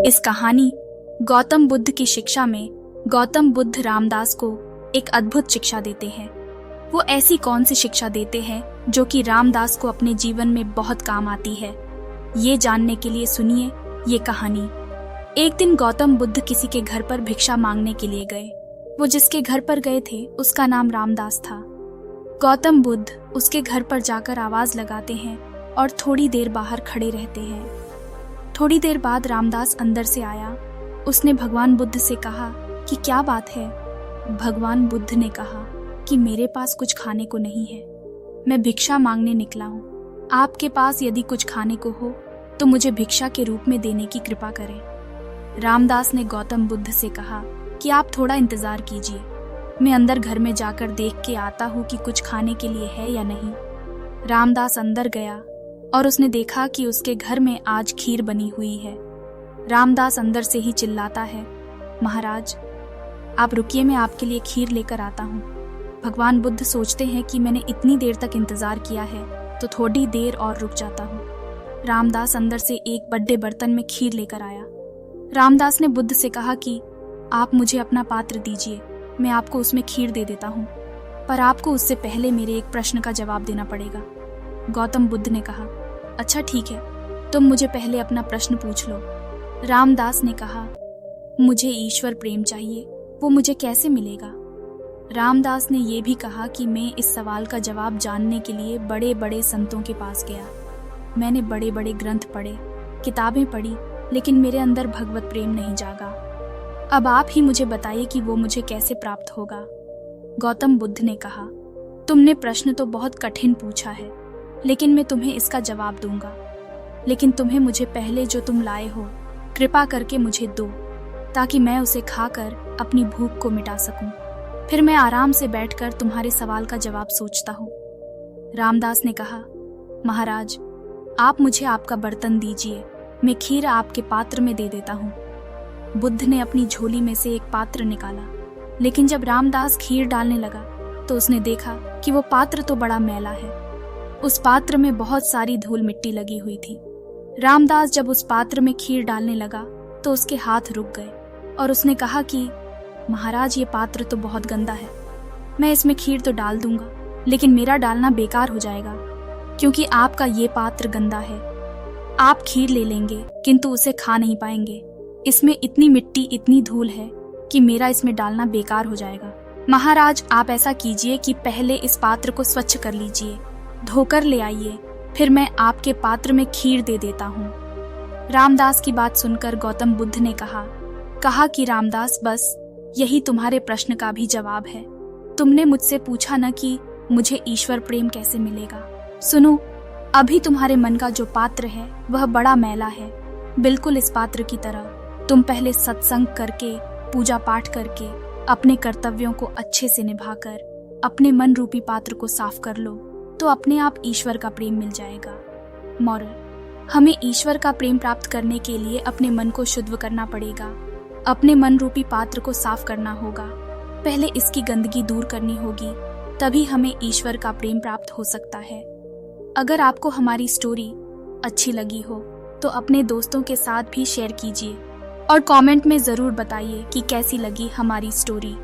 इस कहानी गौतम बुद्ध की शिक्षा में गौतम बुद्ध रामदास को एक अद्भुत शिक्षा देते हैं। वो ऐसी कौन सी शिक्षा देते हैं जो कि रामदास को अपने जीवन में बहुत काम आती है। ये जानने के लिए सुनिए ये कहानी। एक दिन गौतम बुद्ध किसी के घर पर भिक्षा मांगने के लिए गए। वो जिसके घर पर गए थे उसका नाम रामदास था। गौतम बुद्ध उसके घर पर जाकर आवाज लगाते हैं और थोड़ी देर बाहर खड़े रहते हैं। थोड़ी देर बाद रामदास अंदर से आया। उसने भगवान बुद्ध से कहा कि क्या बात है। भगवान बुद्ध ने कहा कि मेरे पास कुछ खाने को नहीं है, मैं भिक्षा मांगने निकला हूँ। आपके पास यदि कुछ खाने को हो तो मुझे भिक्षा के रूप में देने की कृपा करें। रामदास ने गौतम बुद्ध से कहा कि आप थोड़ा इंतजार कीजिए, मैं अंदर घर में जाकर देख के आता हूँ कि कुछ खाने के लिए है या नहीं। रामदास अंदर गया और उसने देखा कि उसके घर में आज खीर बनी हुई है। रामदास अंदर से ही चिल्लाता है, महाराज आप रुकिए, मैं आपके लिए खीर लेकर आता हूँ। भगवान बुद्ध सोचते हैं कि मैंने इतनी देर तक इंतजार किया है तो थोड़ी देर और रुक जाता हूँ। रामदास अंदर से एक बड़े बर्तन में खीर लेकर आया। रामदास ने बुद्ध से कहा कि आप मुझे अपना पात्र दीजिए, मैं आपको उसमें खीर दे देता हूँ, पर आपको उससे पहले मेरे एक प्रश्न का जवाब देना पड़ेगा। गौतम बुद्ध ने कहा, अच्छा ठीक है, तुम मुझे पहले अपना प्रश्न पूछ लो। रामदास ने कहा, मुझे ईश्वर प्रेम चाहिए, वो मुझे कैसे मिलेगा। रामदास ने ये भी कहा कि मैं इस सवाल का जवाब जानने के लिए बड़े बड़े संतों के पास गया। मैंने बड़े बड़े ग्रंथ पढ़े, किताबें पढ़ी, लेकिन मेरे अंदर भगवत प्रेम नहीं जागा। अब आप ही मुझे बताइए कि वो मुझे कैसे प्राप्त होगा। गौतम बुद्ध ने कहा, तुमने प्रश्न तो बहुत कठिन पूछा है, लेकिन मैं तुम्हें इसका जवाब दूंगा। लेकिन तुम्हें मुझे पहले जो तुम लाए हो कृपा करके मुझे दो, ताकि मैं उसे खाकर अपनी भूख को मिटा सकूं। फिर मैं आराम से बैठकर तुम्हारे सवाल का जवाब सोचता हूँ। रामदास ने कहा, महाराज आप मुझे आपका बर्तन दीजिए, मैं खीर आपके पात्र में दे देता हूँ। बुद्ध ने अपनी झोली में से एक पात्र निकाला, लेकिन जब रामदास खीर डालने लगा तो उसने देखा कि वो पात्र तो बड़ा मैला है। उस पात्र में बहुत सारी धूल मिट्टी लगी हुई थी। रामदास जब उस पात्र में खीर डालने लगा तो उसके हाथ रुक गए और उसने कहा कि महाराज ये पात्र तो बहुत गंदा है, मैं इसमें खीर तो डाल दूंगा, लेकिन मेरा डालना बेकार हो जाएगा, क्योंकि आपका ये पात्र गंदा है। आप खीर ले लेंगे किंतु उसे खा नहीं पाएंगे। इसमें इतनी मिट्टी, इतनी धूल है कि मेरा इसमें डालना बेकार हो जाएगा। महाराज आप ऐसा कीजिए कि पहले इस पात्र को स्वच्छ कर लीजिए, धोकर ले आइए, फिर मैं आपके पात्र में खीर दे देता हूँ। रामदास की बात सुनकर गौतम बुद्ध ने कहा कि रामदास बस यही तुम्हारे प्रश्न का भी जवाब है। तुमने मुझसे पूछा न कि मुझे ईश्वर प्रेम कैसे मिलेगा। सुनो, अभी तुम्हारे मन का जो पात्र है वह बड़ा मैला है, बिल्कुल इस पात्र की तरह। तुम पहले सत्संग करके, पूजा पाठ करके, अपने कर्तव्यों को अच्छे से निभाकर अपने मन रूपी पात्र को साफ कर लो, तो अपने आप ईश्वर का प्रेम मिल जाएगा। मॉरल, हमें ईश्वर का प्रेम प्राप्त करने के लिए अपने मन को शुद्ध करना पड़ेगा, अपने मन रूपी पात्र को साफ करना होगा। पहले इसकी गंदगी दूर करनी होगी, तभी हमें ईश्वर का प्रेम प्राप्त हो सकता है। अगर आपको हमारी स्टोरी अच्छी लगी हो तो अपने दोस्तों के साथ भी शेयर कीजिए और कमेंट में जरूर बताइए कि कैसी लगी हमारी स्टोरी।